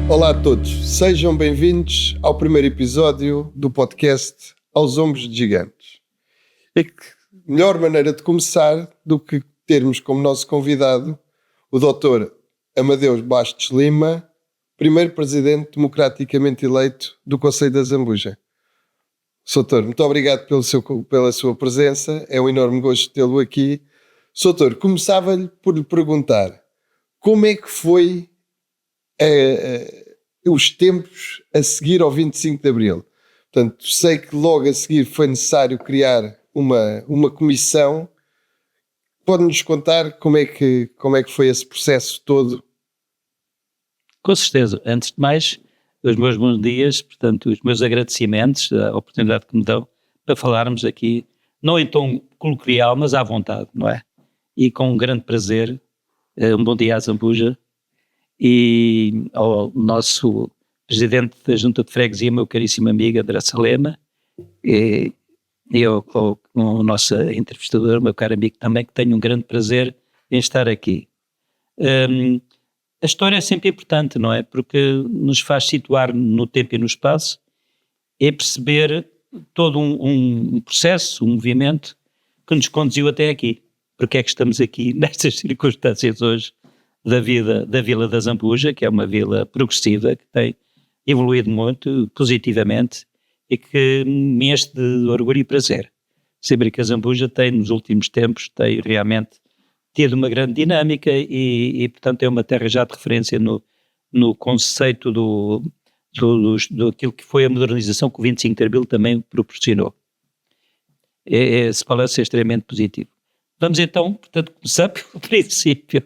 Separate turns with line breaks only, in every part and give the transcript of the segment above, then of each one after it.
Olá a todos, sejam bem-vindos ao primeiro episódio do podcast Aos Ombros de Gigantes. E que melhor maneira de começar do que termos como nosso convidado o Dr. Amadeus Bastos Lima, primeiro presidente democraticamente eleito do Conselho da Zambuja. Soutor, muito obrigado pela sua presença, é um enorme gosto tê-lo aqui. Soutor, começava-lhe por lhe perguntar como é que foi os tempos a seguir ao 25 de Abril. Portanto, sei que logo a seguir foi necessário criar uma comissão. Pode-nos contar como é que foi esse processo todo?
Com certeza. Antes de mais, os meus bons dias, portanto, os meus agradecimentos, a oportunidade que me dão para falarmos aqui, não em tom coloquial, mas à vontade, não é? E com um grande prazer, um bom dia à Zambuja e ao nosso presidente da Junta de Freguesia, meu caríssimo amigo André Salema, e com o nosso entrevistador, meu caro amigo também, que tenho um grande prazer em estar aqui. A história é sempre importante, não é? Porque nos faz situar no tempo e no espaço e perceber todo um processo, um movimento que nos conduziu até aqui. Porque é que estamos aqui nestas circunstâncias hoje da vida da Vila da Zambuja, que é uma vila progressiva, que tem evoluído muito positivamente e que me enche de orgulho e prazer. Saber que a Zambuja tem, nos últimos tempos, tem realmente tido uma grande dinâmica e portanto, é uma terra já de referência no conceito do aquilo que foi a modernização que o 25 de Abril também proporcionou. Esse balanço é extremamente positivo. Vamos então, portanto, começar pelo princípio,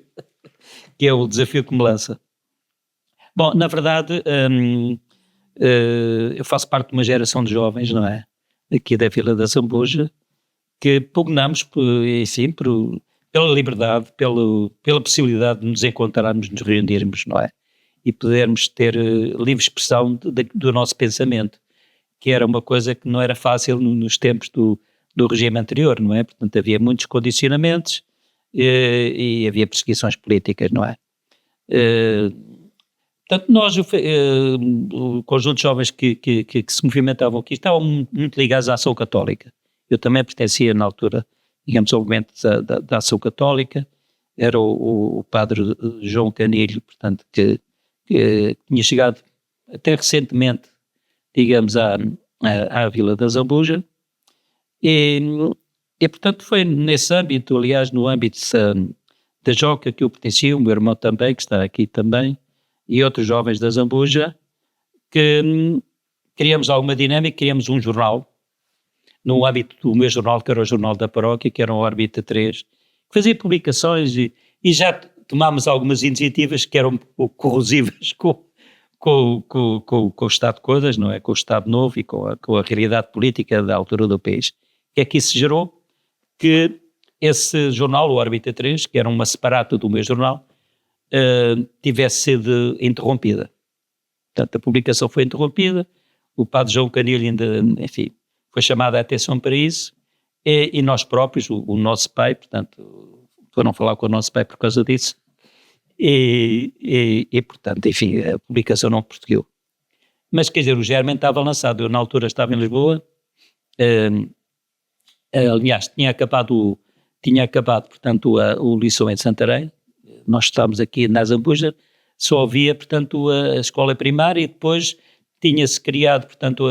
que é o desafio que me lança. Bom, na verdade, eu faço parte de uma geração de jovens, não é? Aqui da Vila da Zambuja, que pugnamos, enfim, pela liberdade, pela possibilidade de nos encontrarmos, nos reunirmos, não é? E podermos ter livre expressão do nosso pensamento, que era uma coisa que não era fácil nos tempos do regime anterior, não é? Portanto, havia muitos condicionamentos e havia perseguições políticas, não é? Portanto, nós, o conjunto de jovens que se movimentavam aqui, estavam muito ligados à ação católica. Eu também pertencia, na altura, digamos, ao movimento da ação católica. Era o padre João Canilho, portanto, que tinha chegado até recentemente, digamos, à Vila da Zambuja. E, portanto, foi nesse âmbito, aliás, no âmbito da Joca que eu pertencia, o meu irmão também, que está aqui também, e outros jovens da Zambuja, que criamos alguma dinâmica, criamos um jornal, no âmbito do meu jornal, que era o Jornal da Paróquia, que era o Órbita 3, que fazia publicações e já tomámos algumas iniciativas que eram um pouco corrosivas com o estado de coisas, não é? Com o Estado Novo e com a realidade política da altura do país. Que é que isso gerou? Que esse jornal, o Órbita 3, que era uma separata do meu jornal, tivesse sido interrompida. Portanto, a publicação foi interrompida, o padre João Canilho ainda, enfim, foi chamado a atenção para isso, e nós próprios, o nosso pai, portanto, foram falar com o nosso pai por causa disso, e portanto, enfim, a publicação não prosseguiu. Mas, quer dizer, o germen estava lançado, eu na altura estava em Lisboa, aliás, tinha acabado, portanto, o Liceu em Santarém, nós estávamos aqui na Zambuja, só havia, portanto, a escola primária e depois tinha-se criado, portanto,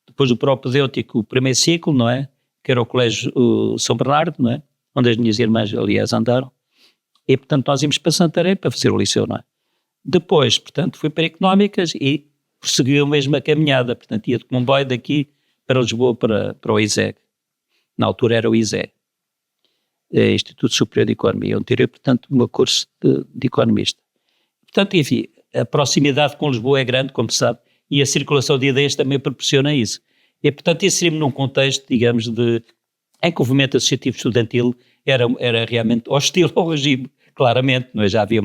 depois do propedêutico, o primeiro ciclo, não é? Que era o Colégio São Bernardo, não é? Onde as minhas irmãs, aliás, andaram. E, portanto, nós íamos para Santarém para fazer o liceu, não é? Depois, portanto, fui para Económicas e prosseguiu a mesma caminhada. Portanto, ia de comboio daqui para Lisboa, para o ISEG. Na altura era o ISEG, Instituto Superior de Economia. Eu tirei, portanto, o meu curso de economista. Portanto, enfim, a proximidade com Lisboa é grande, como se sabe, e a circulação de ideias também proporciona isso. E, portanto, inserimos num contexto, digamos, em que o movimento associativo estudantil era realmente hostil ao regime, claramente, não é? Já havia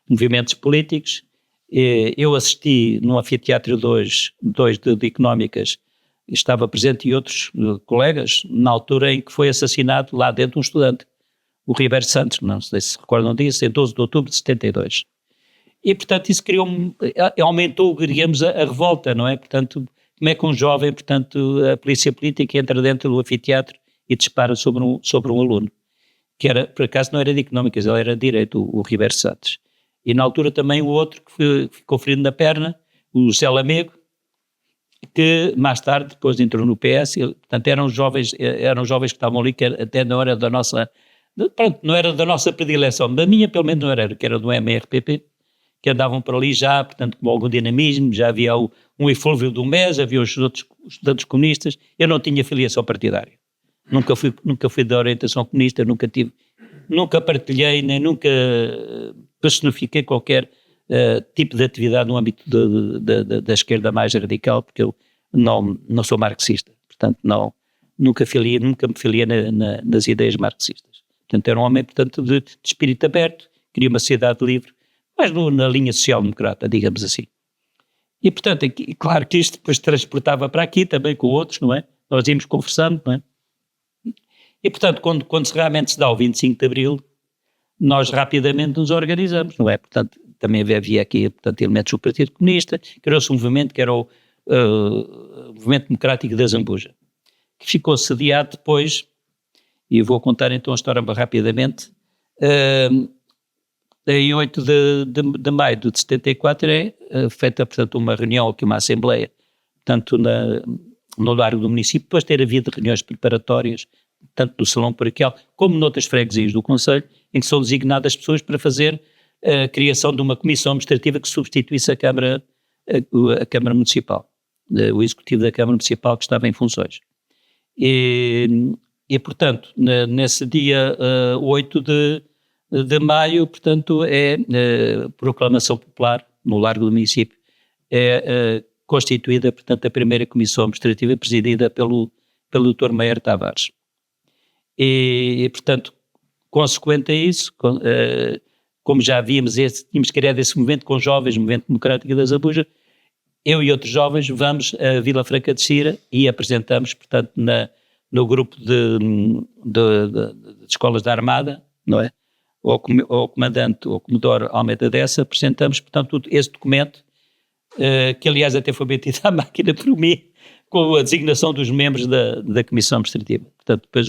movimentos políticos. Eu assisti num anfiteatro 2 de Económicas, estava presente e outros colegas, na altura em que foi assassinado lá dentro um estudante, o Ribeiro Santos, não sei se recordam disso, em 12 de outubro de 72. E, portanto, isso aumentou, digamos, a revolta, não é? Portanto, como é que um jovem, portanto, a polícia política entra dentro do anfiteatro e dispara sobre um aluno, que era, por acaso não era de económicas, ele era de direito, o Ribeiro Santos. E na altura também o outro que ficou ferido na perna, o José Lamego, que mais tarde depois entrou no PS, portanto eram jovens que estavam ali, que até não era da nossa, pronto, não era da nossa predileção, da minha pelo menos não era, que era do MRPP, que andavam por ali já, portanto com algum dinamismo, já havia um eflúvio do MES, havia os outros estudantes comunistas, eu não tinha filiação partidária, nunca fui da orientação comunista, nunca partilhei, nem nunca personifiquei qualiquer tipo de atividade no âmbito da esquerda mais radical, porque eu não sou marxista, portanto nunca me filiei nas ideias marxistas. Portanto era um homem, portanto, de espírito aberto, queria uma sociedade livre, mas na linha social-democrata, digamos assim. E portanto, claro que isto depois transportava para aqui também com outros, não é? Nós íamos conversando, não é? E portanto, quando realmente se dá o 25 de Abril, nós rapidamente nos organizamos, não é? Portanto, também havia aqui, portanto, elementos do Partido Comunista, criou-se um movimento que era o Movimento Democrático da Zambuja, que ficou sediado depois, e eu vou contar então a história rapidamente, em 8 de maio de 74 é feita, portanto, uma reunião aqui, uma assembleia, tanto no largo do município, depois de ter havido reuniões preparatórias, tanto no Salão Paroquial, como noutras freguesias do Conselho, em que são designadas pessoas para fazer a criação de uma comissão administrativa que substituísse a Câmara Municipal, o Executivo da Câmara Municipal que estava em funções. E portanto, nesse dia 8 de maio, portanto, é proclamação popular no largo do município, é constituída, portanto, a primeira comissão administrativa presidida pelo Dr. Meyer Tavares. E portanto, consequente a isso, como já havíamos tínhamos criado esse movimento com jovens, Movimento Democrático da Zambuja, eu e outros jovens vamos a Vila Franca de Xira e apresentamos, portanto, no grupo de escolas da Armada, não é? Ao comandante, ao Comodoro Almeida Dessa, apresentamos, portanto, esse documento, que aliás até foi metido à máquina por mim, com a designação dos membros da Comissão Administrativa. Portanto, depois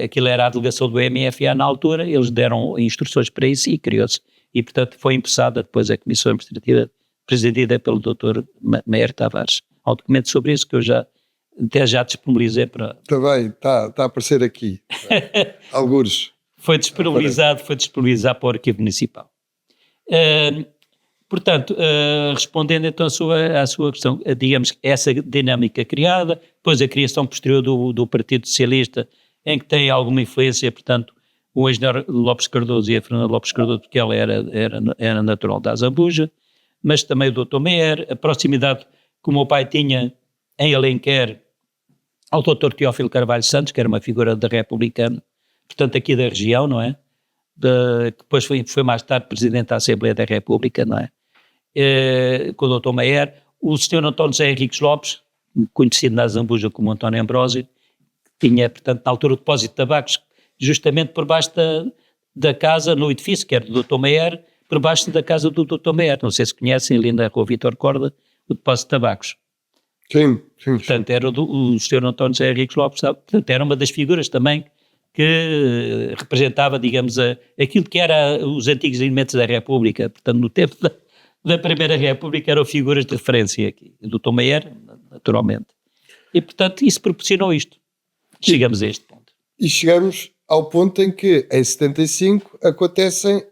aquilo era a delegação do MFA na altura, eles deram instruções para isso e criou-se. E, portanto, foi empossada depois a Comissão Administrativa, presidida pelo Dr. Meyer Tavares. Há um documento sobre isso que eu até já disponibilizei para...
Está bem, está a aparecer aqui. Algures.
Foi disponibilizado para o Arquivo Municipal. Portanto, respondendo então à sua questão, digamos que essa dinâmica criada, depois a criação posterior do Partido Socialista, em que tem alguma influência, portanto, o engenheiro Lopes Cardoso e a Fernanda Lopes Cardoso, porque ela era natural da Zambuja, mas também o Dr. Meyer, a proximidade que o meu pai tinha em Alenquer ao Dr. Teófilo Carvalho Santos, que era uma figura da republicana, portanto aqui da região, não é? Que depois foi mais tarde Presidente da Assembleia da República, não é? Com o Dr. Meyer, o Sr. António José Henriques Lopes, conhecido na Zambuja como António Ambrósio, tinha, portanto, na altura o depósito de tabacos, justamente por baixo da casa, no edifício, que era do Dr. Meyer, por baixo da casa do Dr. Meyer. Não sei se conhecem, ali na Rua Vítor Corda, o depósito de tabacos.
Sim.
Portanto, era o Sr. António José Henriques Lopes, portanto, era uma das figuras também que representava, digamos, aquilo que era os antigos elementos da República. Portanto, no tempo da Primeira República eram figuras de referência aqui. O Dr. Meyer, naturalmente. E, portanto, isso proporcionou isto. Chegamos a este ponto.
E chegamos ao ponto em que, em 75, acontecem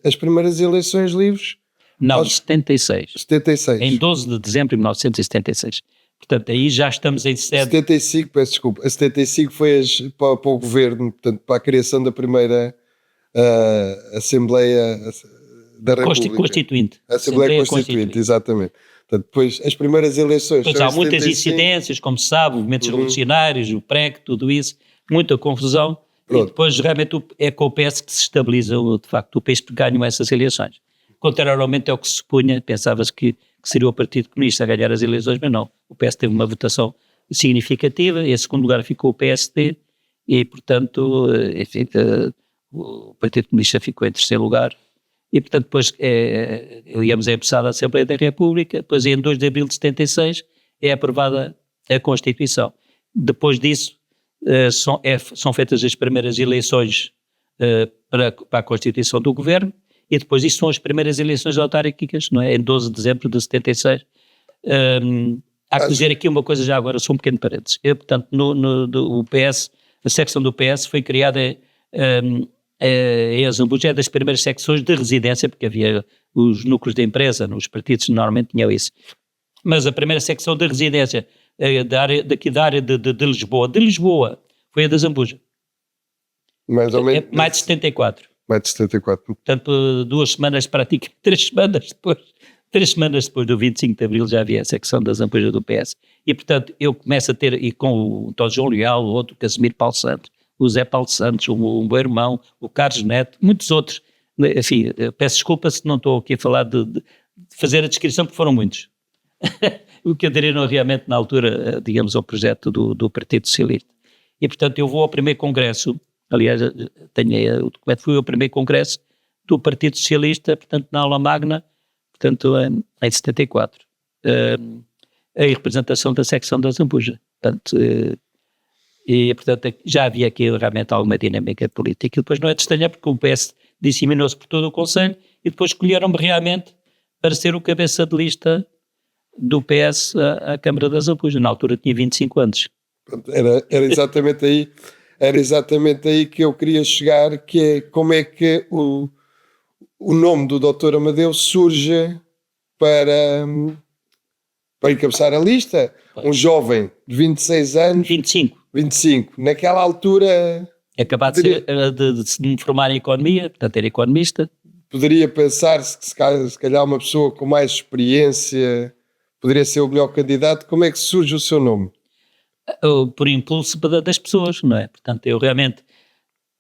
as primeiras eleições livres.
Não, 76.
76.
Em 12 de dezembro de 1976. Portanto, aí já estamos em sede...
75, peço desculpa. A 75 foi para o governo, portanto, para a criação da primeira Assembleia da República.
Constituinte.
Assembleia Constituinte, exatamente. Portanto, depois, as primeiras eleições...
Pois há muitas incidências, como se sabe, movimentos revolucionários, o PREC, tudo isso, muita confusão. Pronto. E depois, realmente, é com o PS que se estabiliza, de facto, o PS ganham essas eleições. Contrariamente ao que se supunha, pensava-se que seria o Partido Comunista a ganhar as eleições, mas não. O PS teve uma votação significativa, em segundo lugar ficou o PSD e, portanto, enfim, o Partido Comunista ficou em terceiro lugar E, portanto, depois íamos a embaixada da Assembleia da República, depois em 2 de abril de 76 é aprovada a Constituição. Depois disso são feitas as primeiras eleições para a Constituição do Governo, e depois disso são as primeiras eleições autárquicas, não é? Em 12 de dezembro de 76. Há que dizer aqui uma coisa já agora, só um pequeno parênteses. Portanto, o PS, a secção do PS foi criada em Azambuja, é das primeiras secções de residência, porque havia os núcleos de empresa, os partidos normalmente tinham isso. Mas a primeira secção de residência da área de Lisboa, foi a de Azambuja.
Mais ou menos.
Mais de 74.
Mais de 74.
Portanto, 2 semanas, praticamente 3 semanas depois do 25 de Abril já havia a secção da Zambuja do PS. E, portanto, eu começo a ter, e com o Tó João Leal, o outro Casimiro Paulo Santos, o Zé Paulo Santos, o meu irmão, o Carlos Neto, muitos outros. Enfim, peço desculpa se não estou aqui a falar de fazer a descrição, porque foram muitos. O que aderiram realmente na altura, digamos, ao projeto do Partido Socialista. E, portanto, eu vou ao primeiro congresso, aliás, tenho o documento, fui ao primeiro congresso do Partido Socialista, portanto, na aula magna, portanto, em 74, a representação da secção da Zambuja. Portanto, e, portanto, já havia aqui realmente alguma dinâmica política. E depois não é de estranhar, porque o PS disseminou-se por todo o Conselho e depois escolheram-me realmente para ser o cabeça de lista do PS à Câmara da Zambuja. Na altura tinha 25 anos.
Era exatamente aí que eu queria chegar, que é como é que o nome do Dr. Amadeu surge para encabeçar a lista. Um jovem de 26 anos. 25. Naquela altura...
Acabado de me formar em Economia, portanto era economista.
Poderia pensar-se que se calhar uma pessoa com mais experiência poderia ser o melhor candidato. Como é que surge o seu nome?
Por impulso das pessoas, não é? Portanto, eu realmente,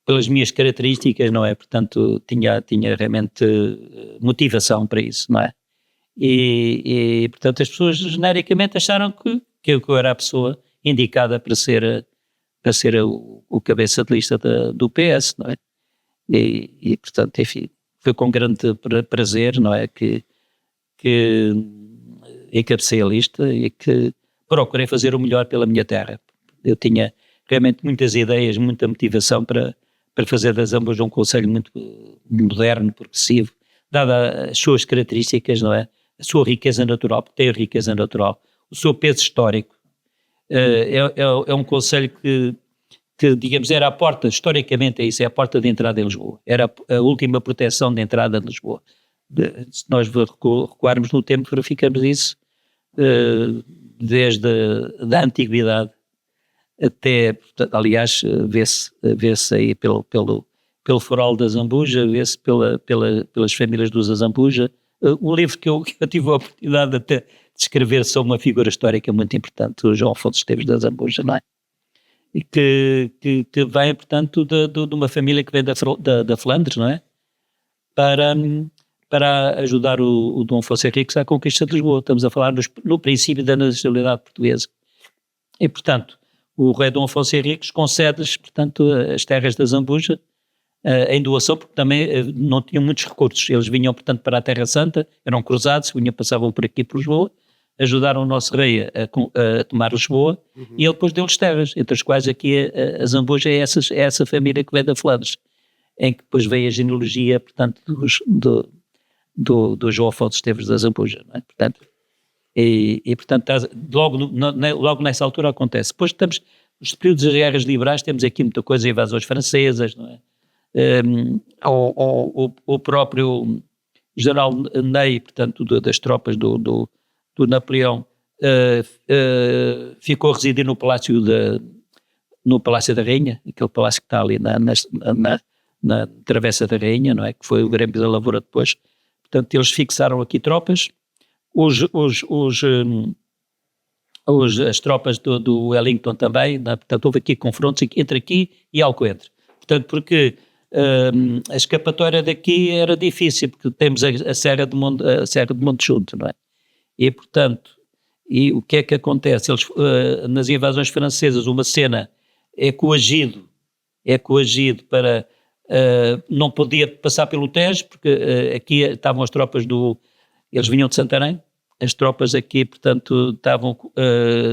pelas minhas características, não é? Portanto, tinha realmente motivação para isso, não é? E portanto, as pessoas genericamente acharam que eu era a pessoa indicada para ser o cabeça de lista do PS, não é? E portanto, enfim, foi com grande prazer, não é? Que encabecei a lista e que procurei fazer o melhor pela minha terra. Eu tinha realmente muitas ideias, muita motivação para fazer da Zambuja um concelho muito moderno, progressivo, dada as suas características, não é? A sua riqueza natural, porque tem a riqueza natural, o seu peso histórico. É um concelho que, digamos, era a porta, historicamente é isso, é a porta de entrada em Lisboa. Era a última proteção de entrada de Lisboa. Se nós recuarmos no tempo, verificamos isso desde a antiguidade até, aliás, vê-se aí pelo foral da Zambuja, vê-se pelas famílias dos Zambuja. Um livro que eu tive a oportunidade até de escrever sobre uma figura histórica muito importante, o João Afonso Esteves da Zambuja, não é? E que vem, portanto, de uma família que vem da Flandres, não é? Para ajudar o Dom Afonso Henriques à conquista de Lisboa. Estamos a falar no princípio da nacionalidade portuguesa. E, portanto, o rei Dom Afonso Henriques concede-lhes, portanto, as terras da Zambuja em doação, porque também não tinham muitos recursos. Eles vinham, portanto, para a Terra Santa, eram cruzados, passavam por aqui por Lisboa, ajudaram o nosso rei a tomar Lisboa, e ele depois deu-lhes terras, entre as quais aqui a Zambuja é essa família que vem da Flandres, em que depois veio a genealogia, portanto, do João Afonso Esteves da Zambuja, não é? Portanto, portanto logo nessa altura acontece. Depois estamos, nos períodos das guerras liberais, temos aqui muita coisa, invasões francesas, não é? O próprio general Ney, portanto, das tropas do Napoleão, ficou a residir no Palácio da Rainha, aquele palácio que está ali na Travessa da Rainha, não é? Que foi o Grêmio da Lavoura depois. Portanto, eles fixaram aqui tropas, as tropas do Wellington também, portanto, houve aqui confrontos entre aqui e Alcoentre. Portanto, porque a escapatória daqui era difícil, porque temos a Serra de Monte Junto, não é? E, portanto, o que é que acontece? Eles, nas invasões francesas, uma cena é coagido para não podia passar pelo Tejo, porque aqui estavam as tropas eles vinham de Santarém, as tropas aqui, portanto, estavam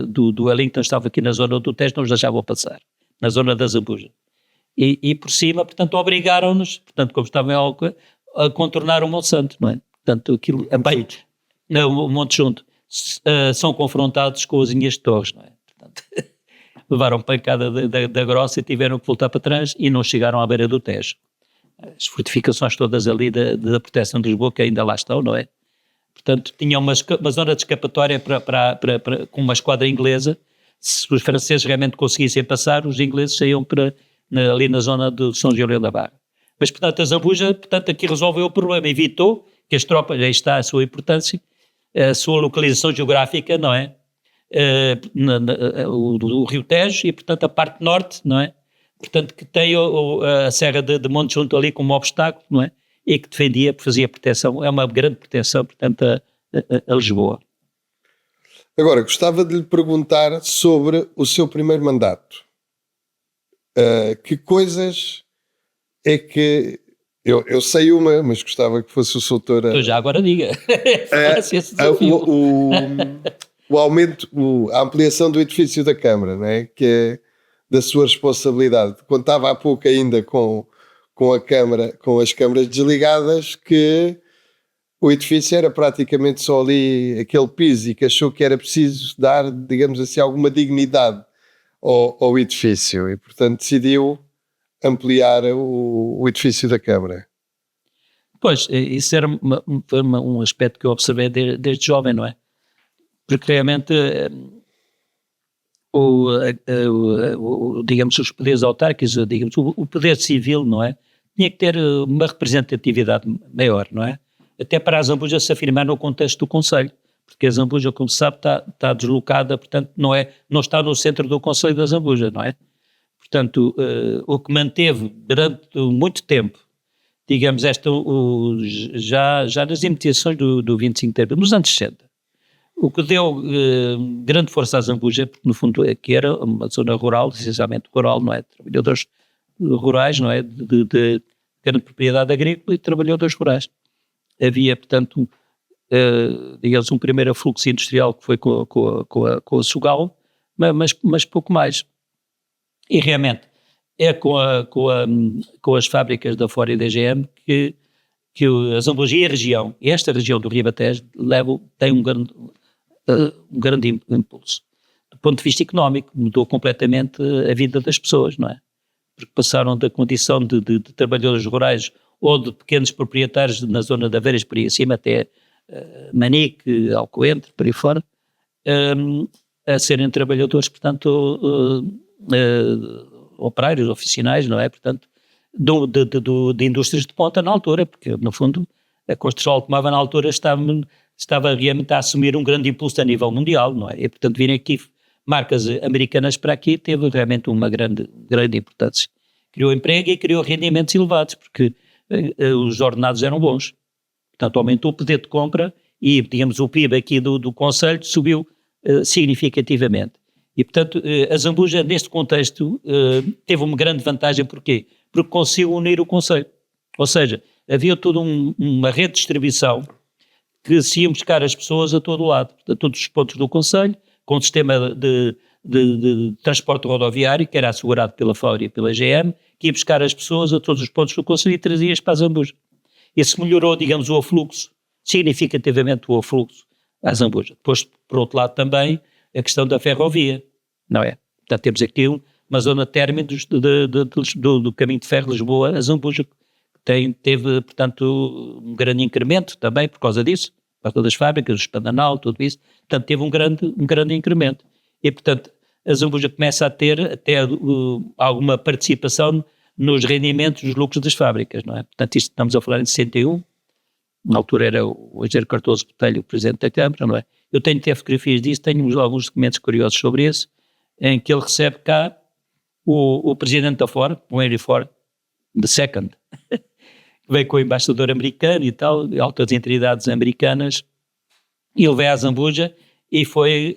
do Wellington, estavam aqui na zona do Tejo, não os deixavam passar, na zona da Zambuja. E por cima, portanto, obrigaram-nos, portanto, como estavam em Alcoa, a contornar o Monte Santo, não é? Portanto, aquilo, o Monte Junto, são confrontados com as linhas de torres, não é? Portanto, levaram pancada da grossa e tiveram que voltar para trás e não chegaram à beira do Tejo. As fortificações todas ali da proteção de Lisboa, que ainda lá estão, não é? Portanto, tinham uma zona de escapatória com uma esquadra inglesa. Se os franceses realmente conseguissem passar, os ingleses saíam ali na zona de São Julião da Barra. Mas, portanto, a Zambuja, portanto, aqui resolveu o problema, evitou que as tropas, aí está a sua importância, a sua localização geográfica, não é? O Rio Tejo e, portanto, a parte norte, não é? Portanto, que tem a Serra de Monte Junto ali como obstáculo, não é? E que defendia, fazia proteção, é uma grande proteção, portanto, a Lisboa.
Agora, gostava de lhe perguntar sobre o seu primeiro mandato. Que coisas é que... Eu sei uma, mas gostava que fosse o Sr. Doutor...
Eu já agora diga.
O aumento, a ampliação do edifício da Câmara, não é? Que é da sua responsabilidade. Contava há pouco ainda com a Câmara, com as câmaras desligadas, que o edifício era praticamente só ali aquele piso e que achou que era preciso dar, digamos assim, alguma dignidade ao edifício e, portanto, decidiu ampliar o edifício da Câmara.
Pois, isso era um aspecto que eu observei desde jovem, não é? Porque realmente, digamos, os poderes autárquicos, digamos, o poder civil, não é? Tinha que ter uma representatividade maior, não é? Até para a Zambuja se afirmar no contexto do Conselho, porque a Zambuja, como se sabe, está deslocada, portanto, não está no centro do Conselho da Zambuja, não é? Portanto, o que manteve durante muito tempo, digamos, já nas imitações do 25 de abril, nos anos 60, o que deu grande força à Zambuja, porque no fundo aqui era uma zona rural, essencialmente rural, não é? Trabalhadores rurais, não é? De grande propriedade agrícola e trabalhadores rurais. Havia, portanto, digamos, um primeiro fluxo industrial que foi com a Sugal, mas pouco mais. E realmente é com as fábricas da Ford e da GM que a Zambuja e a região, e esta região do Ribatejo, tem um grande impulso. Do ponto de vista económico, mudou completamente a vida das pessoas, não é? Porque passaram da condição de trabalhadores rurais ou de pequenos proprietários na zona da Aveiras, por aí acima, até Manique, Alcoentre, por aí fora, a serem trabalhadores, portanto, operários, oficinais, não é? Portanto, de indústrias de ponta na altura, porque, no fundo, a construção automóvel na altura estava realmente a assumir um grande impulso a nível mundial, não é? E, portanto, virem aqui marcas americanas para aqui teve realmente uma grande importância. Criou emprego e criou rendimentos elevados, porque os ordenados eram bons. Portanto, aumentou o poder de compra e, digamos, o PIB aqui do Conselho subiu significativamente. E, portanto, a Zambuja, neste contexto, teve uma grande vantagem. Porquê? Porque conseguiu unir o Conselho. Ou seja, havia toda uma rede de distribuição que se iam buscar as pessoas a todo lado, a todos os pontos do Conselho, com um sistema de transporte rodoviário, que era assegurado pela Ford e pela GM, que ia buscar as pessoas a todos os pontos do Conselho e trazia-as para a Zambuja. Isso melhorou, digamos, o afluxo, significativamente o afluxo à Zambuja. Depois, por outro lado, também a questão da ferrovia, não é? Portanto, temos aqui uma zona término do caminho de ferro de Lisboa a Zambuja, que teve, portanto, um grande incremento também por causa disso, por causa das fábricas, do Espandanal, tudo isso. Portanto, teve um grande incremento. E, portanto, a Zambuja começa a ter até alguma participação nos rendimentos dos lucros das fábricas, não é? Portanto, isto estamos a falar em 61, na altura era o engenheiro Cardoso Botelho, o presidente da Câmara, não é? Eu tenho até fotografias disso, tenho alguns documentos curiosos sobre isso, em que ele recebe cá o presidente da Ford, o Henry Ford, the second, que veio com o embaixador americano e tal, altas entidades americanas, e ele veio à Zambuja e foi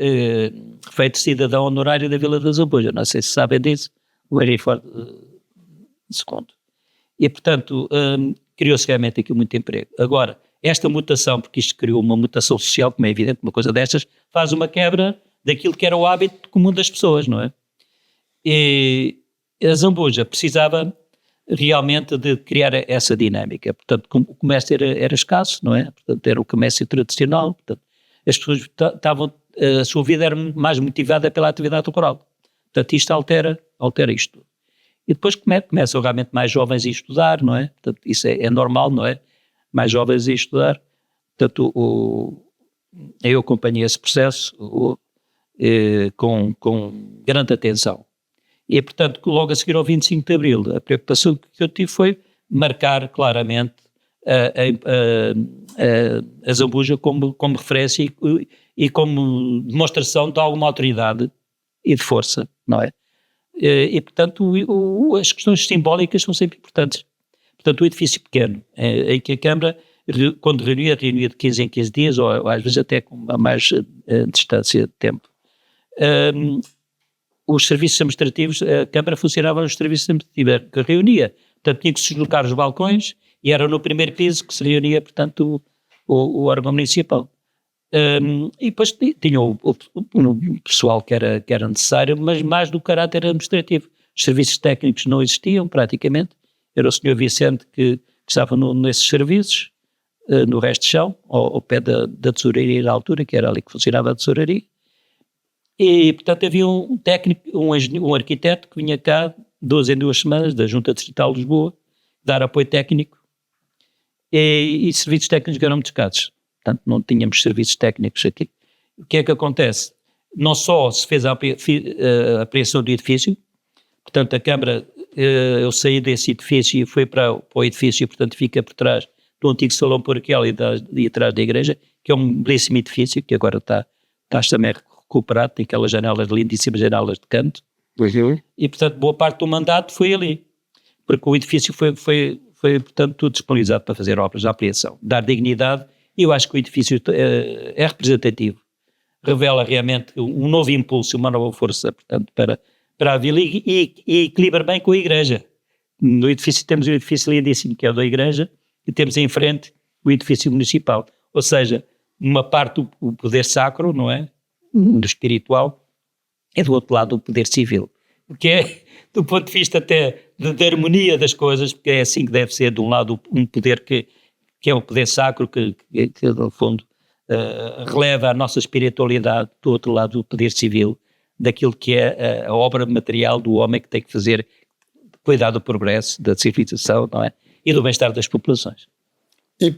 feito cidadão honorário da Vila da Zambuja. Não sei se sabem disso, o Henry Ford II. E, portanto, criou-se realmente aqui muito emprego. Agora, esta mutação, porque isto criou uma mutação social, como é evidente, uma coisa destas, faz uma quebra daquilo que era o hábito comum das pessoas, não é? E a Zambuja precisava realmente de criar essa dinâmica. Portanto, o comércio era escasso, não é? Portanto, era o comércio tradicional. Portanto, as pessoas estavam, a sua vida era mais motivada pela atividade rural. Portanto, isto altera isto. E depois começam realmente mais jovens a estudar, não é? Portanto, isso é normal, não é? Mais jovens a estudar. Portanto, eu acompanhei esse processo com grande atenção. E, portanto, logo a seguir ao 25 de Abril, a preocupação que eu tive foi marcar claramente a Zambuja como referência e como demonstração de alguma autoridade e de força, não é? E portanto, as questões simbólicas são sempre importantes. Portanto, o edifício pequeno, em que a Câmara, quando reunia de 15 em 15 dias, ou às vezes até com mais distância de tempo. Os serviços administrativos, a Câmara funcionava nos serviços administrativos, que reunia, portanto tinha que se deslocar os balcões e era no primeiro piso que se reunia, portanto, o órgão municipal. E depois tinha o pessoal que era necessário, mas mais do caráter administrativo. Os serviços técnicos não existiam praticamente, era o Sr. Vicente que estava nesses serviços, no resto de chão, ao pé da tesouraria na altura, que era ali que funcionava a tesouraria. E, portanto, havia um técnico, um arquiteto que vinha cá 2 em 2 semanas da Junta Distrital de Lisboa, dar apoio técnico e serviços técnicos eram muito escassos. Portanto, não tínhamos serviços técnicos aqui. O que é que acontece? Não só se fez a apreensão do edifício, portanto, a Câmara, eu saí desse edifício e fui para o edifício, portanto, fica por trás do antigo Salão Paroquial e atrás da igreja, que é um belíssimo edifício, que agora está também recuperado, tem aquelas janelas, lindíssimas janelas de canto. E, portanto, boa parte do mandato foi ali, porque o edifício foi portanto, tudo disponibilizado para fazer obras de apreensão, dar dignidade, e eu acho que o edifício é representativo, revela realmente um novo impulso, uma nova força, portanto, para a vila e equilibra bem com a igreja. No edifício temos um edifício lindíssimo, que é o da igreja, e temos em frente o edifício municipal, ou seja, uma parte do poder sacro, não é? Do espiritual, é do outro lado o poder civil, porque é do ponto de vista até da harmonia das coisas, porque é assim que deve ser, de um lado um poder que é o poder sacro, que no fundo releva a nossa espiritualidade, do outro lado o poder civil, daquilo que é a obra material do homem que tem que fazer, cuidar do progresso, da civilização, não é? E do bem-estar das populações.
E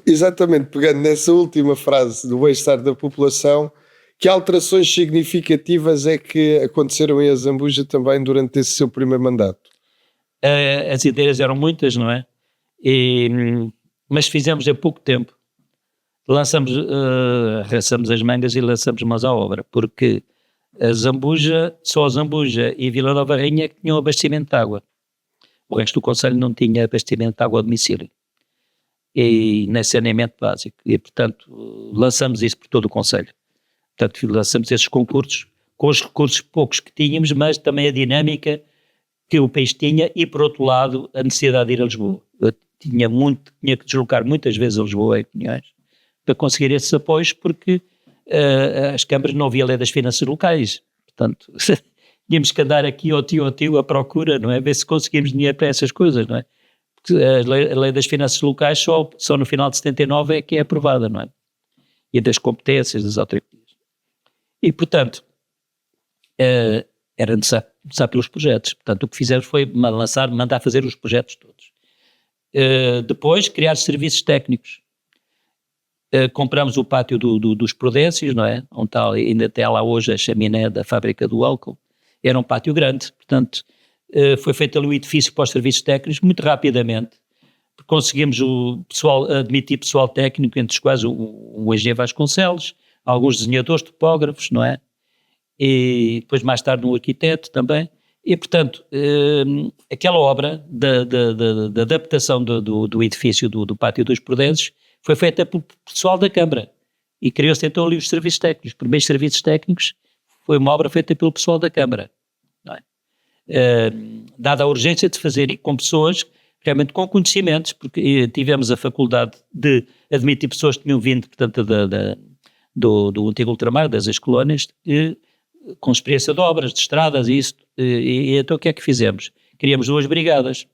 exatamente, pegando nessa última frase do bem-estar da população, que alterações significativas é que aconteceram em Zambuja também durante esse seu primeiro mandato?
As ideias eram muitas, não é? Mas fizemos em pouco tempo. Arregaçamos as mangas e lançamos mãos à obra, porque só a Zambuja e Vila Nova de Rainha que tinham abastecimento de água. O resto do concelho não tinha abastecimento de água a domicílio. E nem saneamento básico. E, portanto, lançamos isso por todo o concelho. Portanto, lançamos esses concursos com os recursos poucos que tínhamos, mas também a dinâmica que o país tinha e, por outro lado, a necessidade de ir a Lisboa. Eu tinha que deslocar muitas vezes a Lisboa em reuniões para conseguir esses apoios, porque as câmaras não havia lei das finanças locais. Portanto, tínhamos que andar aqui ao tio à procura, não é? Ver se conseguimos dinheiro para essas coisas, não é? Porque a lei das finanças locais só no final de 79 é que é aprovada, não é? E das competências das autarquias. E, portanto, era necessário começar pelos projetos. Portanto, o que fizemos foi mandar fazer os projetos todos. Depois, criar serviços técnicos. Compramos o pátio dos Prudêncios, não é? Onde ainda tem lá hoje a chaminé da fábrica do álcool. Era um pátio grande, portanto, foi feito ali o edifício para os serviços técnicos muito rapidamente. Conseguimos admitir pessoal técnico, entre os quais o engenheiro Vasconcelos, alguns desenhadores, topógrafos, não é? E depois mais tarde um arquiteto também. E, portanto, aquela obra da adaptação do edifício do Pátio dos Prudêncios foi feita pelo pessoal da Câmara e criou-se então ali os serviços técnicos. Os primeiros serviços técnicos foi uma obra feita pelo pessoal da Câmara, não é? Dada a urgência de fazer e com pessoas realmente com conhecimentos, porque tivemos a faculdade de admitir pessoas que tinham vindo, portanto, do antigo ultramar, das ex-colónias, com experiência de obras, de estradas e isso. E então o que é que fizemos? Criamos 2 brigadas.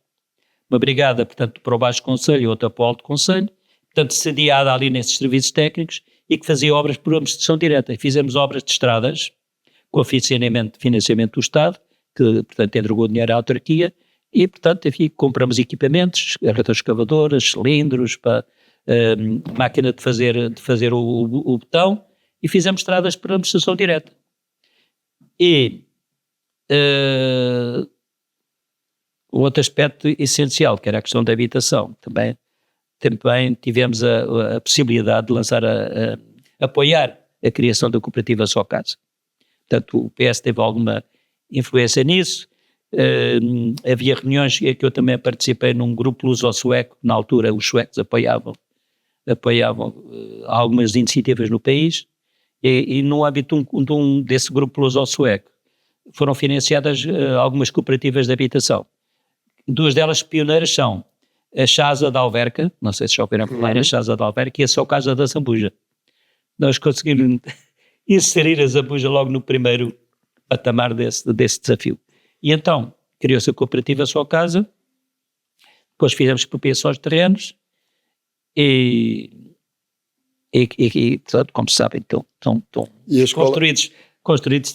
Uma brigada, portanto, para o Baixo Conselho e outra para o Alto Conselho, portanto, sediada ali nesses serviços técnicos e que fazia obras por administração direta. E fizemos obras de estradas com financiamento do Estado, que, portanto, entregou dinheiro à autarquia e, portanto, enfim, compramos equipamentos, escavadoras, cilindros, máquina de fazer o betão e fizemos estradas por administração direta. E o outro aspecto essencial, que era a questão da habitação, também tivemos a possibilidade de apoiar a criação da cooperativa Só Casa. Portanto, o PS teve alguma influência nisso. Havia reuniões que eu também participei num grupo luso-sueco, na altura os suecos apoiavam algumas iniciativas no país, e no âmbito desse grupo luso-sueco foram financiadas algumas cooperativas de habitação. 2 delas pioneiras são a Chasa da Alverca, não sei se já ouviram falar, a Chasa da Alverca, e a Só Casa da Zambuja. Nós conseguimos inserir a Zambuja logo no primeiro patamar desse desafio. E então, criou-se a cooperativa Só Casa, depois fizemos expropriações de terrenos e portanto, como se sabem, estão construídos.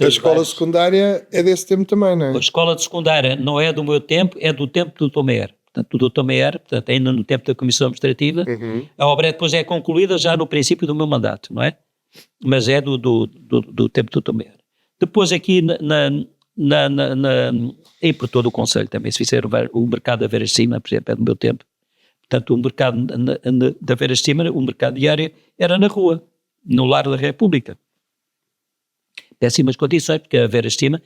A escola secundária é desse tempo também, não é?
A escola de secundária não é do meu tempo, é do tempo do Dr. Meier. Portanto, do Dr. Meier, portanto, ainda no tempo da Comissão Administrativa, a obra depois é concluída já no princípio do meu mandato, não é? Mas é do tempo do Dr. Meier. Depois aqui e por todo o Conselho também, se fizer o mercado da Veras de Cima, por exemplo, é do meu tempo. Portanto, o mercado da Veras de Cima, o mercado diário, era na rua, no Lar da República. Péssimas condições, porque a Veras de Cima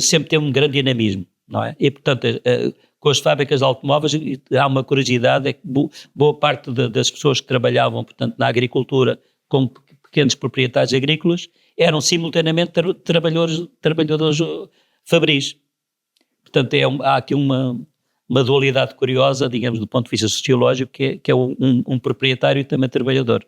sempre teve um grande dinamismo, não é? E, portanto, com as fábricas de automóveis, há uma curiosidade, é que boa parte das pessoas que trabalhavam, portanto, na agricultura, como pequenos proprietários agrícolas, eram simultaneamente trabalhadores fabris. Portanto, há aqui uma dualidade curiosa, digamos, do ponto de vista sociológico, que é um proprietário e também trabalhador.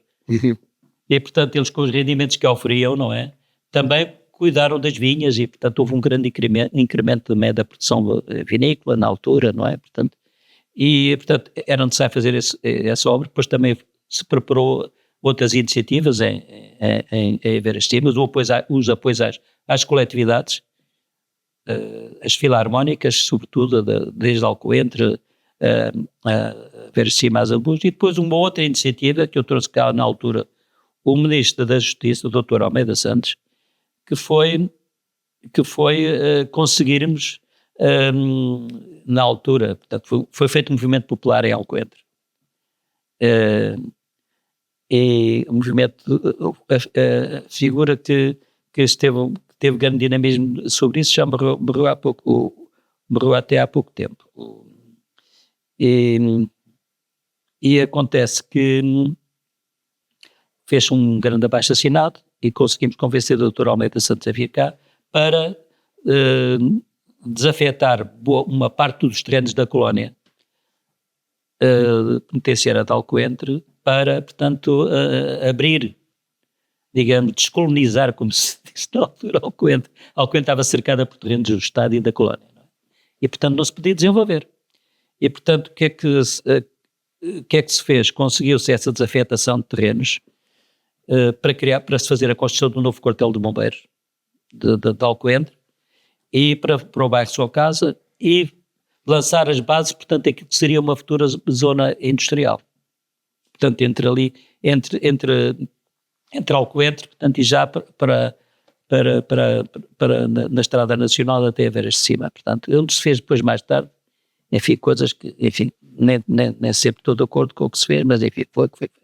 E, portanto, eles com os rendimentos que oferiam, não é? Também cuidaram das vinhas e, portanto, houve um grande incremento também da produção vinícola na altura, não é? Portanto, era necessário fazer essa obra. Depois também se preparou outras iniciativas em Veras de Cima, os apoios às coletividades, as filarmónicas, sobretudo desde Alcoentre, a Veras de Cima às Zambujas, e depois uma outra iniciativa que eu trouxe cá na altura o Ministro da Justiça, o Dr. Almeida Santos, que foi conseguirmos, na altura, portanto, foi feito um movimento popular em Alcoentre. E o movimento, a figura que teve grande dinamismo sobre isso já morreu até há pouco tempo. E acontece que fez um grande abaixo-assinado e conseguimos convencer o Dr. Almeida Santos a vir cá para desafetar uma parte dos terrenos da colónia penitenciária de Alcoentre para, portanto, abrir, digamos, descolonizar, como se disse na altura, Alcoentre. Alcoentre estava cercada por terrenos do Estado e da colónia, não é? E, portanto, não se podia desenvolver. E, portanto, o que é que se fez? Conseguiu-se essa desafetação de terrenos para se fazer a construção do novo quartel de bombeiros de Alcoentre e para o bairro Só Casa e lançar as bases, portanto, aquilo que seria uma futura zona industrial. Portanto, entre Alcoentre, portanto, e já para na Estrada Nacional até a Veras de Cima. Portanto, onde se fez depois mais tarde, enfim, coisas que, enfim, nem sempre estou de acordo com o que se fez, mas enfim, foi o que foi feito,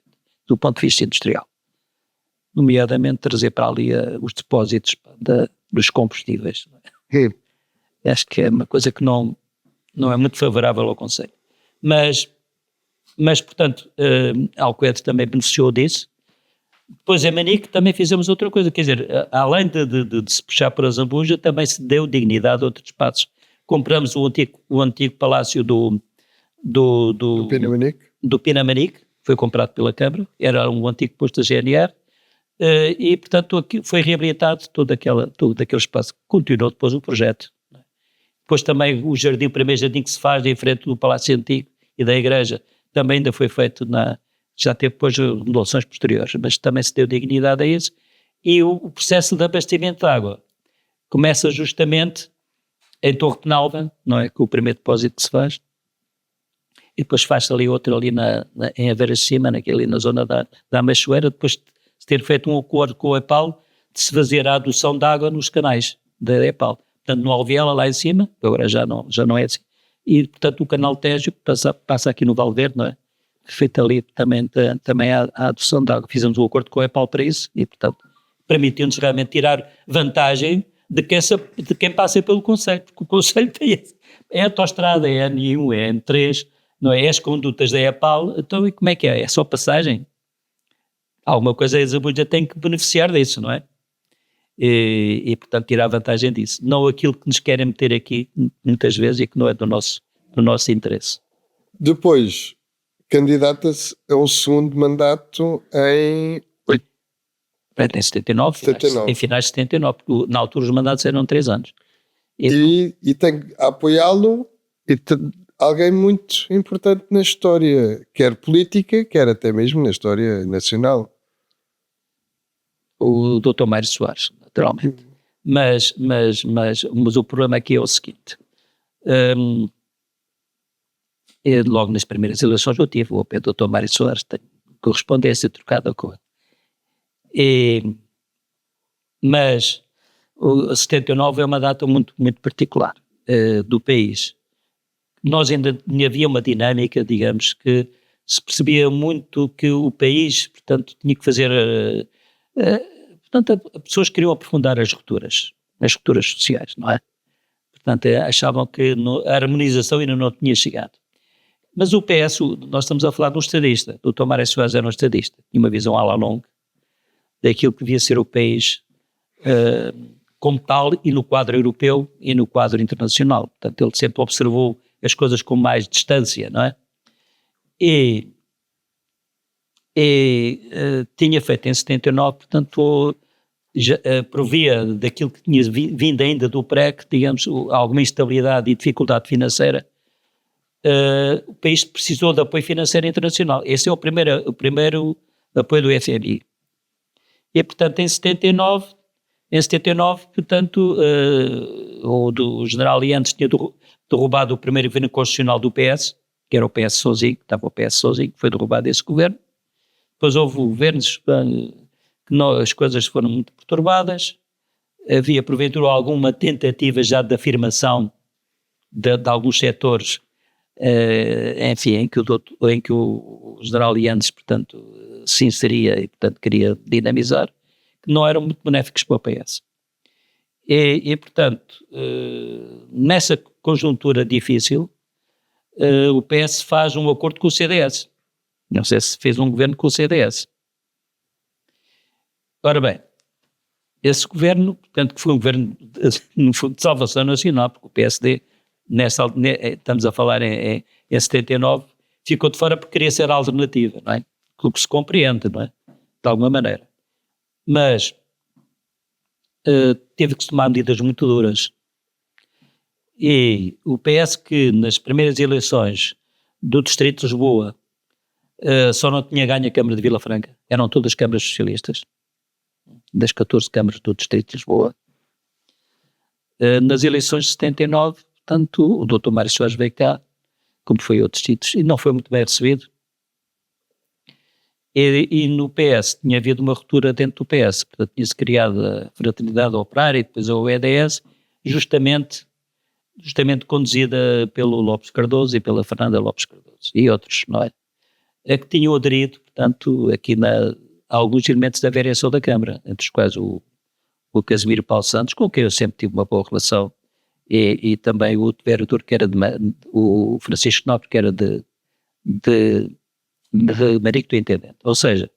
do ponto de vista industrial. Nomeadamente trazer para ali os depósitos dos combustíveis. Acho que é uma coisa que não é muito favorável ao Conselho. Mas portanto, Alcoentre também beneficiou disso. Depois em Manique também fizemos outra coisa, quer dizer, além de se puxar para a Zambuja, também se deu dignidade a outros espaços. Compramos o antigo palácio
Do Pinamanique.
do Pinamanique, foi comprado pela Câmara, era um antigo posto da GNR, e portanto foi reabilitado todo aquele espaço. Continuou depois o projeto. Depois também o primeiro jardim que se faz em frente do Palácio Antigo e da Igreja, também ainda foi feito já teve depois remodelações posteriores, mas também se deu dignidade a isso. E o processo de abastecimento de água começa justamente em Torre Penalva, não é? Com o primeiro depósito que se faz, e depois faz-se ali outro ali em Aveiras de Cima, ali na zona da Amachoeira, depois de ter feito um acordo com a EPAL de se fazer a adução de água nos canais da EPAL. Portanto, no Alviela, lá em cima, agora já não é assim, e portanto o canal Tejo passa aqui no Valverde, não é? Feito ali também a adoção de água. Fizemos um acordo com a EPAL para isso e, portanto, permitiu-nos realmente tirar vantagem de quem passa pelo concelho, porque o concelho tem a autoestrada, é a N1, é a N3, não é? As condutas da EPAL, então e como é que é? É só passagem? Alguma coisa a Zambuja tem que beneficiar disso, não é? E portanto, tirar vantagem disso. Não aquilo que nos querem meter aqui, muitas vezes, e que não é do nosso interesse.
Depois, candidata-se a um segundo mandato em
79, em finais de 79, porque na altura os mandatos eram 3 anos.
E tem a apoiá-lo alguém muito importante na história, quer política, quer até mesmo na história nacional.
O Dr. Mário Soares, naturalmente. Mas o problema aqui é o seguinte. Logo nas primeiras eleições eu tive o Dr. Mário Soares, tem correspondência trocada com ele. Mas o 79 é uma data muito, muito particular do país. Nós ainda havia uma dinâmica, digamos, que se percebia muito que o país, portanto, tinha que fazer... portanto, as pessoas queriam aprofundar as rupturas sociais, não é? Portanto, achavam que a harmonização ainda não tinha chegado. Mas o PS, nós estamos a falar de um estadista, o Dr. Mário Soares era um estadista, tinha uma visão à la longue daquilo que devia ser o país como tal, e no quadro europeu e no quadro internacional. Portanto, ele sempre observou as coisas com mais distância, não é? E tinha feito em 79, portanto, provia daquilo que tinha vindo ainda do PREC, digamos, alguma instabilidade e dificuldade financeira. O país precisou de apoio financeiro internacional. Esse é o primeiro apoio do FMI. E, portanto, em 79, portanto, o general Liantes tinha derrubado o primeiro governo constitucional do PS, que era o PS sozinho, que estava o PS sozinho, que foi derrubado esse governo. Depois houve governos que as coisas foram muito perturbadas, havia porventura alguma tentativa já de afirmação de alguns setores, enfim, em que o general Liantes, portanto, se inseria e, portanto, queria dinamizar, que não eram muito benéficos para o PS. E portanto, nessa conjuntura difícil, o PS faz um acordo com o CDS. Não sei se fez um governo com o CDS. Ora bem, esse governo, portanto, que foi um governo no fundo de salvação nacional, porque o PSD, estamos a falar em 79, ficou de fora porque queria ser alternativa, não é? O que se compreende, não é? De alguma maneira. Mas teve que se tomar medidas muito duras. E o PS, que nas primeiras eleições do Distrito de Lisboa só não tinha ganho a Câmara de Vila Franca, eram todas câmaras socialistas, das 14 câmaras do Distrito de Lisboa. Nas eleições de 79, portanto, o Dr. Mário Soares veio cá, como foi outros sítios, e não foi muito bem recebido. E no PS tinha havido uma ruptura dentro do PS, portanto tinha-se criado a Fraternidade Operária e depois o EDS, justamente conduzida pelo Lopes Cardoso e pela Fernanda Lopes Cardoso e outros, não é? A que tinham aderido, portanto, aqui a alguns elementos da variação da Câmara, entre os quais o Casimiro Paulo Santos, com quem eu sempre tive uma boa relação, e também o outro vereador que era o Francisco Nobre, que era de Marico do Intendente. Ou seja,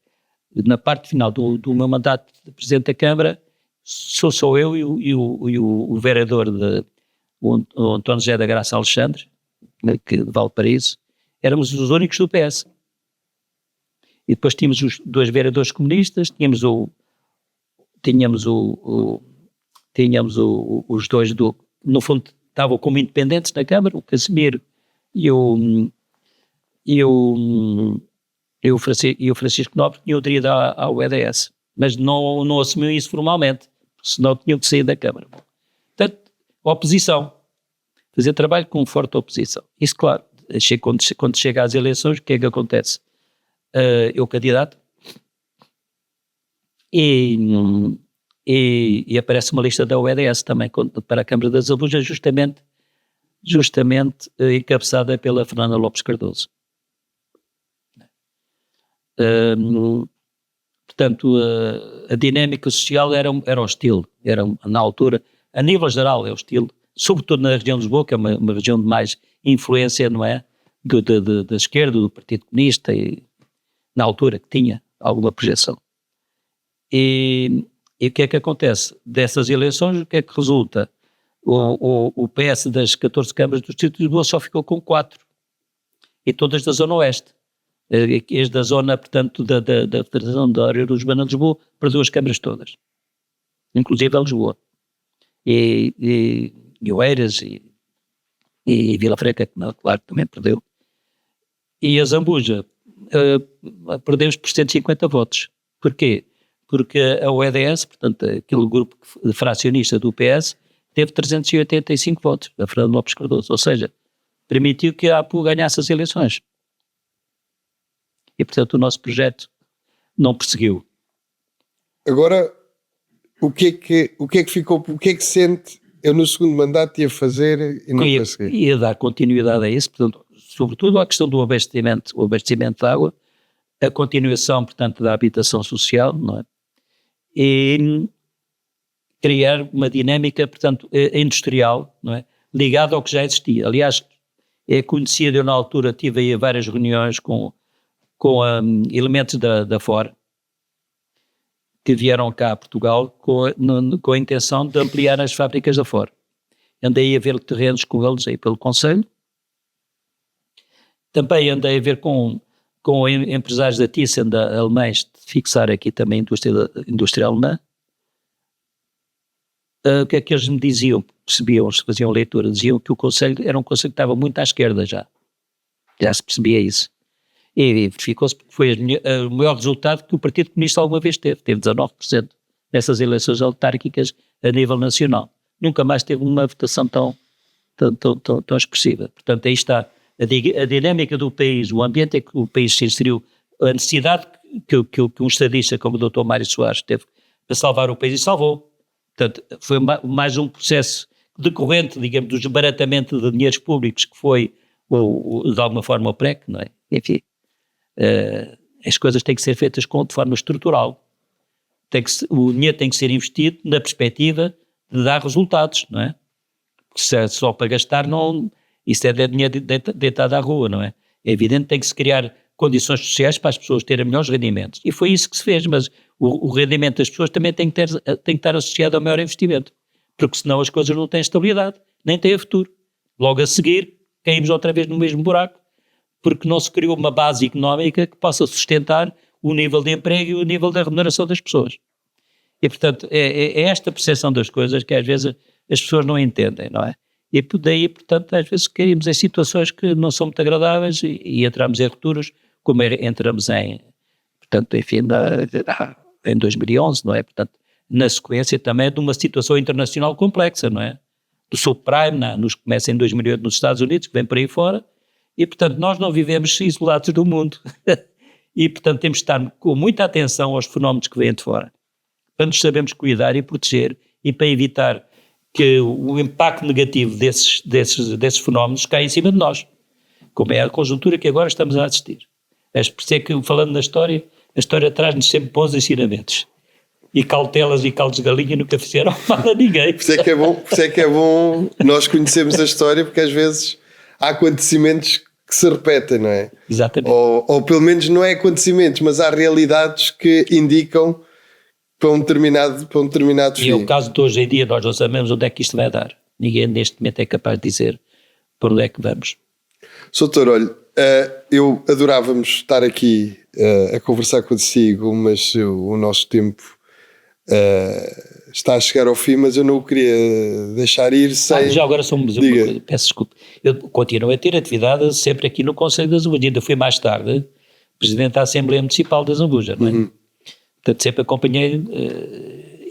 na parte final do meu mandato de Presidente da Câmara, sou só eu e o vereador o António José da Graça Alexandre, de Valparaíso, éramos os únicos do PS. E depois tínhamos os 2 vereadores comunistas, tínhamos os 2 no fundo estavam como independentes na Câmara, o Casimiro e o Francisco Nobre tinham aderido ao EDS, mas não assumiu isso formalmente, senão tinham que sair da Câmara. Portanto, oposição, fazer trabalho com forte oposição. Isso, claro, quando chega às eleições, o que é que acontece? Eu candidato e aparece uma lista da OEDS também para a Câmara das Abujas, justamente encabeçada pela Fernanda Lopes Cardoso. Portanto, a dinâmica social era hostil, na altura, a nível geral é hostil, sobretudo na região de Lisboa, que é uma região de mais influência, não é, da esquerda, do Partido Comunista, e, na altura, que tinha alguma projeção. E o que é que acontece? Dessas eleições, o que é que resulta? O PS das 14 câmaras do Distrito de Lisboa só ficou com 4, e todas da Zona Oeste. As da zona, portanto, da Federação da Área Urbana de Lisboa, perdeu as câmaras todas, inclusive a Lisboa. E Oeiras e Vila Franca, que claro, também perdeu. E a Zambuja, perdemos por 150 votos. Porquê? Porque a OEDS, portanto, aquele grupo fracionista do PS, teve 385 votos, a Fernando Lopes Cardoso, ou seja, permitiu que a APU ganhasse as eleições. E, portanto, o nosso projeto não perseguiu.
Agora, o que é que sente eu no segundo mandato ia fazer e não consegui?
Ia dar continuidade a isso, portanto, sobretudo à questão do abastecimento de água, a continuação, portanto, da habitação social, não é? E criar uma dinâmica, portanto, industrial, não é? Ligada ao que já existia. Aliás, é conhecido, eu na altura tive aí várias reuniões com elementos da Ford, que vieram cá a Portugal com a intenção de ampliar as fábricas da Ford. Andei a ver terrenos com eles aí pelo Conselho. Também andei a ver com empresários da Thyssen, alemães, de fixar aqui também a indústria alemã. O que é que eles me diziam? Percebiam, se faziam leitura, diziam que o Conselho era um Conselho que estava muito à esquerda já se percebia isso. E verificou-se porque foi o maior resultado que o Partido Comunista alguma vez teve 19% nessas eleições autárquicas a nível nacional. Nunca mais teve uma votação tão expressiva. Portanto, aí está a dinâmica do país, o ambiente em que o país se inseriu, a necessidade que um estadista como o Dr. Mário Soares teve para salvar o país e salvou. Portanto, foi mais um processo decorrente, digamos, do desbaratamento de dinheiros públicos que foi, de alguma forma, o PREC, não é? Enfim, as coisas têm que ser feitas de forma estrutural. O dinheiro tem que ser investido na perspectiva de dar resultados, não é? Porque se é só para gastar, isso é dinheiro deitado à rua, não é? É evidente que tem que se criar condições sociais para as pessoas terem melhores rendimentos. E foi isso que se fez, mas o rendimento das pessoas também tem que estar associado ao maior investimento, porque senão as coisas não têm estabilidade, nem têm futuro. Logo a seguir, caímos outra vez no mesmo buraco, porque não se criou uma base económica que possa sustentar o nível de emprego e o nível da remuneração das pessoas. E, portanto, é esta percepção das coisas que às vezes as pessoas não entendem, não é? E daí, portanto, às vezes caímos em situações que não são muito agradáveis e entramos em rupturas, como entramos portanto, enfim, em 2011, não é? Portanto, na sequência também de uma situação internacional complexa, não é? Do subprime, nos que começa em 2008 nos Estados Unidos, que vem por aí fora, e, portanto, nós não vivemos isolados do mundo. E, portanto, temos de estar com muita atenção aos fenómenos que vêm de fora, para nos sabermos cuidar e proteger e para evitar que o impacto negativo desses fenómenos caia em cima de nós, como é a conjuntura que agora estamos a assistir. Por isso é que, falando na história, a história traz-nos sempre bons ensinamentos. E cautelas e caldos de galinha nunca fizeram mal a ninguém.
Por isso é que é bom nós conhecermos a história, porque às vezes há acontecimentos que se repetem, não é?
Exatamente.
Ou pelo menos não é acontecimentos, mas há realidades que indicam para um determinado fim.
E é o caso de hoje em dia, nós não sabemos onde é que isto vai dar. Ninguém neste momento é capaz de dizer por onde é que vamos.
Soutor, olha, Eu adorávamos estar aqui a conversar consigo, mas o nosso tempo está a chegar ao fim, mas eu não o queria deixar ir sem...
Já agora só uma coisa, peço desculpa. Eu continuo a ter atividade sempre aqui no Conselho da Zambuja. Ainda fui mais tarde Presidente da Assembleia Municipal da Zambuja, não é? Portanto, sempre acompanhei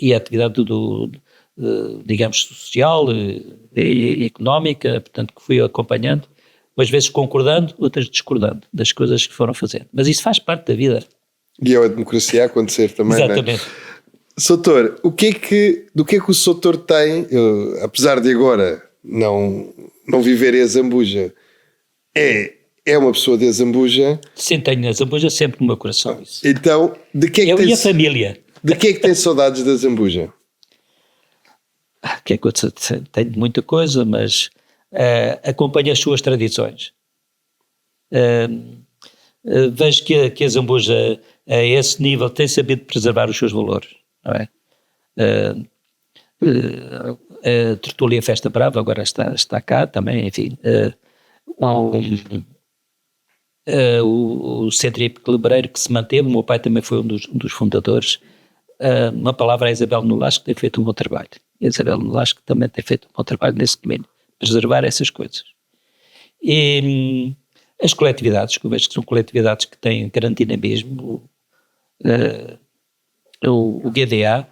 e a atividade digamos, social e económica, portanto, que fui acompanhando, umas vezes concordando, outras discordando das coisas que foram fazendo. Mas isso faz parte da vida.
E é a democracia a acontecer também,
exatamente.
Não é? Soutor, do que é que o Soutor tem, apesar de agora não viver em Zambuja, é uma pessoa de Zambuja?
Sim, tenho a Zambuja sempre no meu coração. Isso.
Então, de que é que
eu e a família.
De que é que tem saudades da Zambuja?
Que é que eu tenho muita coisa, mas acompanho as suas tradições. Vejo que a Zambuja, a esse nível, tem sabido preservar os seus valores, não é? A Tertúlia Festa Brava agora está cá também, enfim. O Centro Hípico Lebreiro, que se manteve, o meu pai também foi um dos fundadores. Uma palavra a Isabel Nolasco, que tem feito um bom trabalho. A Isabel Nolasco também tem feito um bom trabalho nesse domínio, preservar essas coisas. E as coletividades, que eu vejo que são coletividades que têm grande dinamismo, o GDA,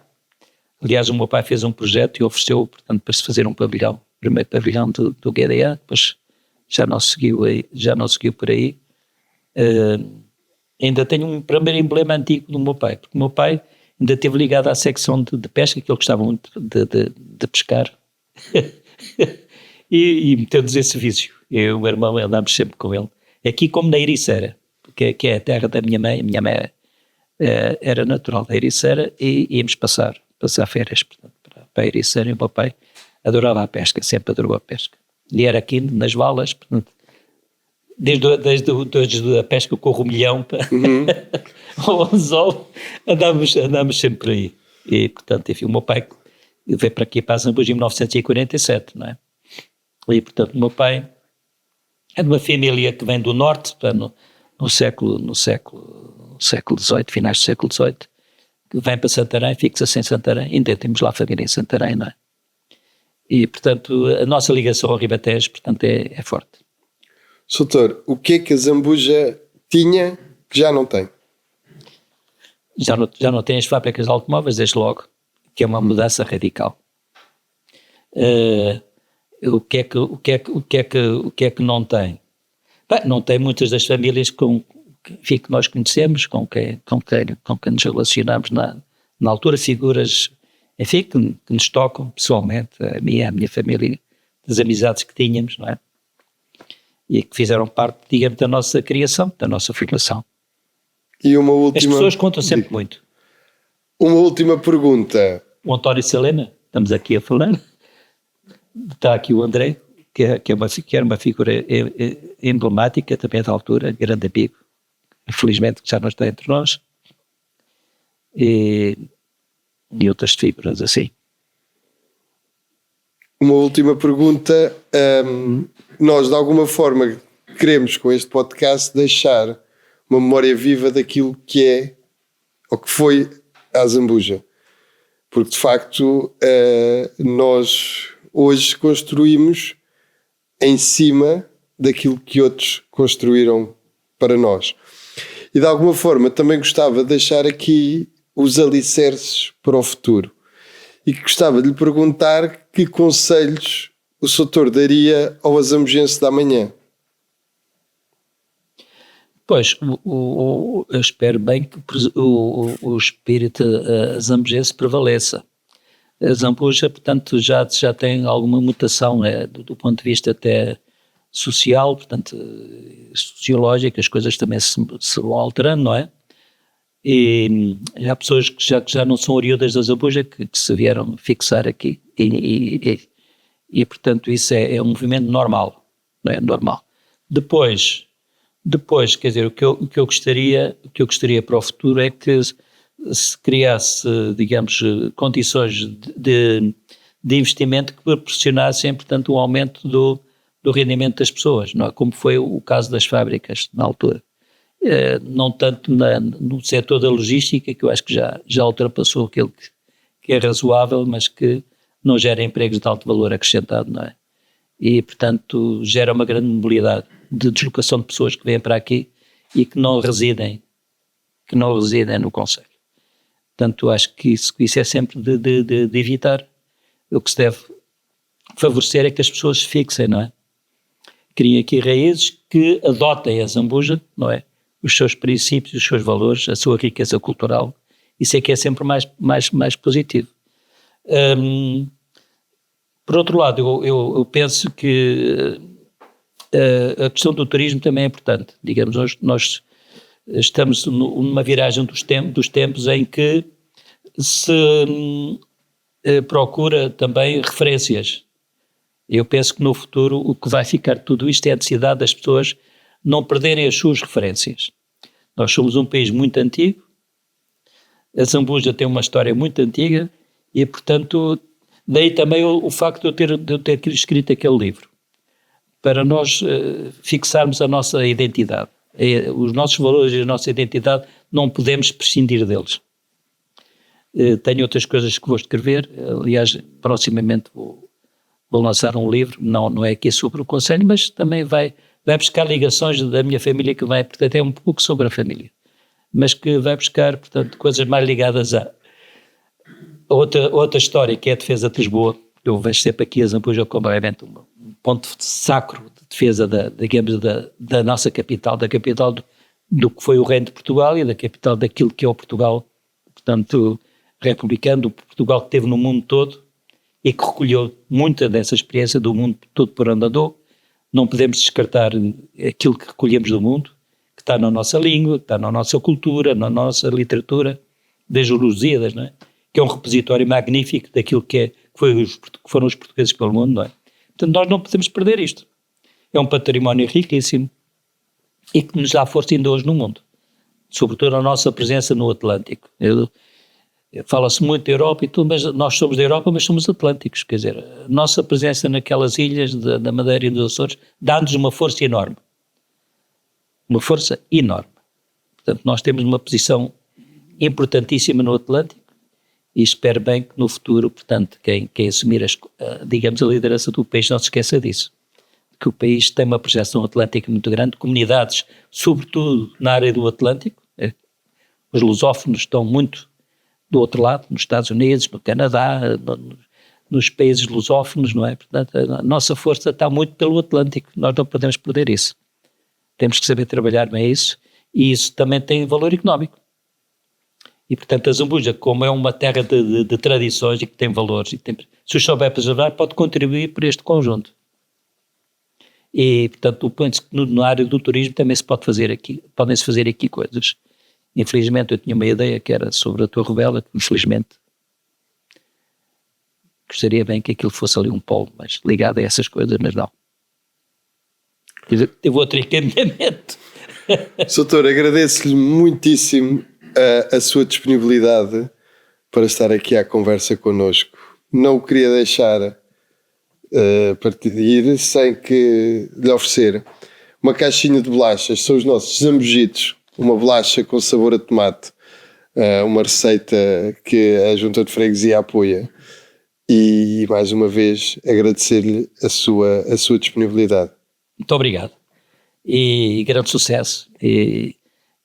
aliás o meu pai fez um projeto e ofereceu, portanto, para se fazer um pavilhão, o primeiro pavilhão do GDA, depois já não seguiu por aí. Ainda tenho um primeiro emblema antigo do meu pai, porque o meu pai ainda esteve ligado à secção de pesca, que ele gostava muito de pescar, e meteu-nos esse vício. Eu e o meu irmão andámos sempre com ele, aqui como na Ericeira, que é a terra da minha mãe. A minha mãe era natural da Ericeira e íamos passar férias, portanto, para a Ericeira, e o meu pai adorava a pesca, sempre adorou a pesca. E era aqui nas valas, portanto, desde a pesca com o romilhão ao anzol, andámos sempre por aí. E, portanto, enfim, o meu pai veio para aqui, para a Zambuja, em 1947, não é? E, portanto, o meu pai é de uma família que vem do norte, no século XVIII, finais do século XVIII, que vem para Santarém, fixa-se em Santarém, ainda temos lá família em Santarém, não é? E, portanto, a nossa ligação ao Ribatejo, portanto, é forte.
Soutor, o que é que a Zambuja tinha que já não tem?
Já não tem as fábricas de automóveis, desde logo, que é uma mudança radical. O que é que não tem? Bem, não tem muitas das famílias que nós conhecemos, com quem nos relacionamos na altura, figuras, enfim, que nos tocam pessoalmente, a minha família, das amizades que tínhamos, não é? E que fizeram parte, digamos, da nossa criação, da nossa formação.
E uma última...
As pessoas contam sempre muito.
Uma última pergunta.
O António Salema, estamos aqui a falar, está aqui o André, que era uma figura emblemática também da altura, grande amigo, infelizmente que já não está entre nós, e outras figuras assim.
Uma última pergunta. Nós, de alguma forma, queremos, com este podcast, deixar uma memória viva daquilo que é, ou que foi a Zambuja. Porque, de facto, nós hoje construímos em cima daquilo que outros construíram para nós. E, de alguma forma, também gostava de deixar aqui os alicerces para o futuro. E gostava de lhe perguntar que conselhos o Soutor daria ao azambujense da manhã.
Pois, eu espero bem que o espírito zambujense prevaleça. A Zambuja, portanto, já tem alguma mutação, do ponto de vista até social, portanto, sociológico, as coisas também se vão alterando, não é? E há pessoas que já não são oriundas da Zambuja que se vieram fixar aqui e portanto isso é um movimento normal, não é? Normal. Depois, quer dizer, o que eu gostaria para o futuro é que se criasse, digamos, condições de investimento que proporcionassem, portanto, um aumento do do rendimento das pessoas, não é? Como foi o caso das fábricas na altura. Não tanto no setor da logística, que eu acho que já ultrapassou aquilo que é razoável, mas que não gera empregos de alto valor acrescentado, não é? E, portanto, gera uma grande mobilidade de deslocação de pessoas que vêm para aqui e que não residem no concelho. Portanto, acho que isso é sempre de evitar. O que se deve favorecer é que as pessoas se fixem, não é? Criem aqui raízes, que adotem a Zambuja, não é? Os seus princípios, os seus valores, a sua riqueza cultural. Isso é que é sempre mais positivo. Por outro lado, eu penso que a questão do turismo também é importante. Digamos, hoje nós estamos numa viragem dos tempos em que se procura também referências. Eu penso que no futuro o que vai ficar de tudo isto é a necessidade das pessoas não perderem as suas referências. Nós somos um país muito antigo, a Zambuja tem uma história muito antiga e, portanto, daí também o facto de eu ter escrito aquele livro, para nós fixarmos a nossa identidade. Os nossos valores e a nossa identidade não podemos prescindir deles. Tenho outras coisas que vou escrever, aliás, proximamente vou lançar um livro, não é aqui sobre o Conselho, mas também vai buscar ligações da minha família, que vai, portanto, é um pouco sobre a família, mas que vai buscar, portanto, coisas mais ligadas a outra história, que é a defesa de Lisboa. Eu vejo sempre aqui a Zambuja como realmente um ponto sacro de defesa da nossa capital, da capital do que foi o Reino de Portugal e da capital daquilo que é o Portugal, portanto, republicano, o Portugal que teve no mundo todo e que recolheu muita dessa experiência do mundo todo por onde andou. Não podemos descartar aquilo que recolhemos do mundo, que está na nossa língua, que está na nossa cultura, na nossa literatura, desde os Lusíadas, não é? Que é um repositório magnífico daquilo que foram os portugueses pelo mundo, não é? Portanto, nós não podemos perder isto. É um património riquíssimo e que nos dá força ainda hoje no mundo, sobretudo a nossa presença no Atlântico. Fala-se muito da Europa e tudo, mas nós somos da Europa, mas somos atlânticos, quer dizer, a nossa presença naquelas ilhas da Madeira e dos Açores dá-nos uma força enorme. Uma força enorme. Portanto, nós temos uma posição importantíssima no Atlântico e espero bem que no futuro, portanto, quem assumir digamos, a liderança do país não se esqueça disso. Que o país tem uma projeção atlântica muito grande, comunidades, sobretudo na área do Atlântico. Os lusófonos estão muito do outro lado, nos Estados Unidos, no Canadá, nos países lusófonos, não é? Portanto, a nossa força está muito pelo Atlântico, nós não podemos perder isso. Temos que saber trabalhar bem isso, e isso também tem valor económico. E, portanto, a Zambuja, como é uma terra de tradições e que tem valores, se o souber preservar, pode contribuir por este conjunto. E, portanto, penso que na área do turismo também podem-se fazer aqui coisas. Infelizmente, eu tinha uma ideia que era sobre a Torre Bela, que infelizmente gostaria bem que aquilo fosse ali um polo, mas ligado a essas coisas, mas não. Teve outro encaminhamento.
Doutor, agradeço-lhe muitíssimo a sua disponibilidade para estar aqui à conversa connosco. Não o queria deixar partir sem que lhe oferecer uma caixinha de bolachas. São os nossos zambujitos, uma bolacha com sabor a tomate, uma receita que a Junta de Freguesia apoia, e mais uma vez agradecer-lhe a sua disponibilidade.
Muito obrigado, e grande sucesso, e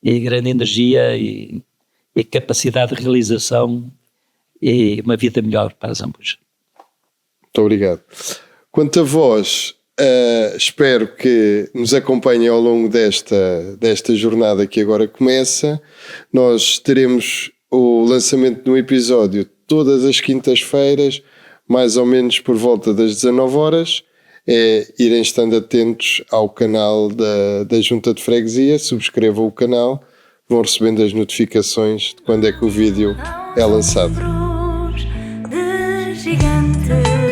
grande energia e capacidade de realização e uma vida melhor para a Zambuja.
Muito obrigado. Quanto a vós, espero que nos acompanhem ao longo desta jornada que agora começa. Nós teremos o lançamento de um episódio todas as quintas-feiras, mais ou menos por volta das 19 horas. Irem estando atentos ao canal da Junta de Freguesia, subscrevam o canal, vão recebendo as notificações de quando é que o vídeo é lançado.
De gigante.